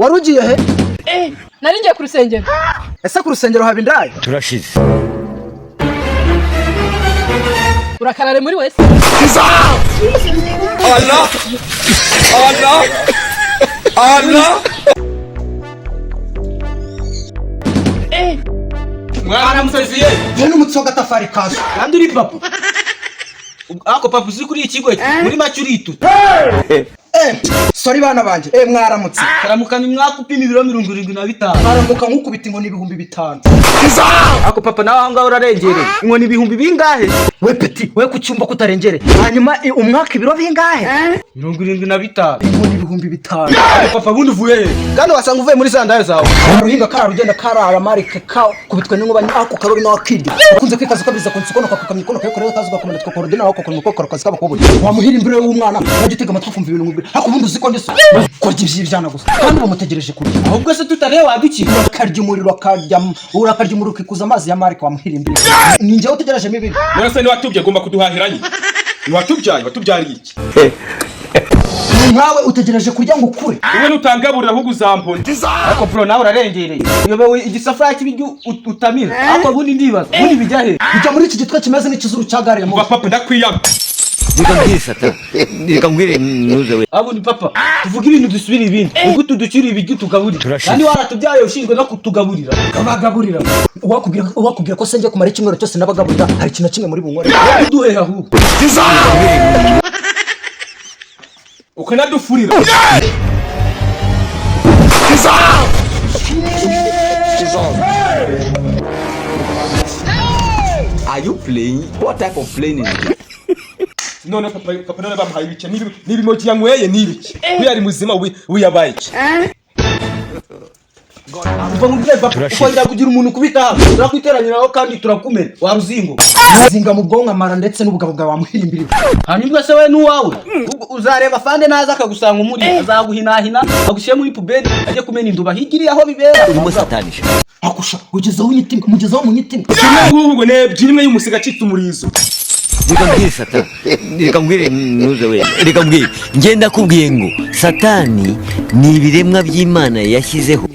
warugiye he? Nari ngiye ku rusengero. Ese ku rusengero haba indaya? turashize. Urakarare muri wese. Allah! Allah! Allah! Mwaramusaziye Je n'umutsoga tafari kazo. kandi uri papa. Ako papa uzi kuri ikigo muri make urituta. Sorry bana banje. Mwaramutse. Karamukana imwaka upima ibiro 75. Maramuka nkukubita inkoni ibihumbi 5. Ako papa nawe aho ngaho urarengereye. Inkoni ibihumbi bingahe? We peti, we kucyumba kutarengere. Hanyuma umwaka ibiro bingahe? 75. Inkoni ibihumbi 5. Papa bundi uvuye he? Kandi wasanga uvuye muri sandaye zawe. Ruhinga kararugenda karara marike ka kubitwe n'inkuba ako karori nawe kidi. Kunze kwikaza kabiza kunsukono kwakamikono kakorera kazuga kumenya twakorodina wako ko mukokora kazi kabakobuje. Wamuhira imbere y'umwana, bagitega amatwi kumva ibintu ngubwe. Hako bundi uziko ndese. Korya ivyana gusa. Kandi bamutegereje kuri. Ahubwo se tutareba wadukira. Urakarya umuriro akarya urakarya umuriro ukikuza amazi ya marike wamuhira imbere. Ninjye utegereje mibi. None ni watubye gomba kuduhahiranye. Ni watubyariye iki? Nkawe utegereje kurya ngo ukure. Iwe nutangaburira ahubwo uzampona. Ako bro nawe urarengereye. Uyobewe igisafuriya cy'ibiryo utamira. Ako bundi ndibaza. Bundi bijya he? Bijya muri iki gitwe kimeze n'ikizuru cyagariye mu. Papa ndakwiyama. Nikambwire Satani. Nikambwire nuze we. Abundi papa tuvuga ibintu dusubira ibindi. Ubwo tudukira ibiryo tugaburira. Kandi waratubyaye ushinzwe no kutugaburira. Abagaburira. Uwakubwira ko senje kumara icyumweru cyose nabagaburira hari ikintu kimwe muri bunkore. Duhe ahubwo. Ukanadufurira. Are you playing? What type of playing is it? None papa none bamuhaye ibice n'ibimogi yanyweye n'ibiki. Uyari muzima uyabaye iki? Uva mu bwe papa ukongera kugira umuntu kubita turakwiteraniraho kandi turakumera waruzingo. Zinga mu bwonko amara ndetse n'ubugabo bwawe wamuhira imbere. Hanyuma se we n'uwawe uzareba fande naza akagusanga umuri azaguhinahina agushyire muri puberi ajye kumena induba higiriye aho bibera. Urimo satanisha. Akusha ugezeho unyitima mugezeho mu nyitima. Ahubwo nebyimwe y'umusiga citse umurizo. Nikambwire Satani. Nikambwire nuze we. Nikambwire ngenda kubwiye ngo Satani ni ibiremwa by'Imana yashyizeho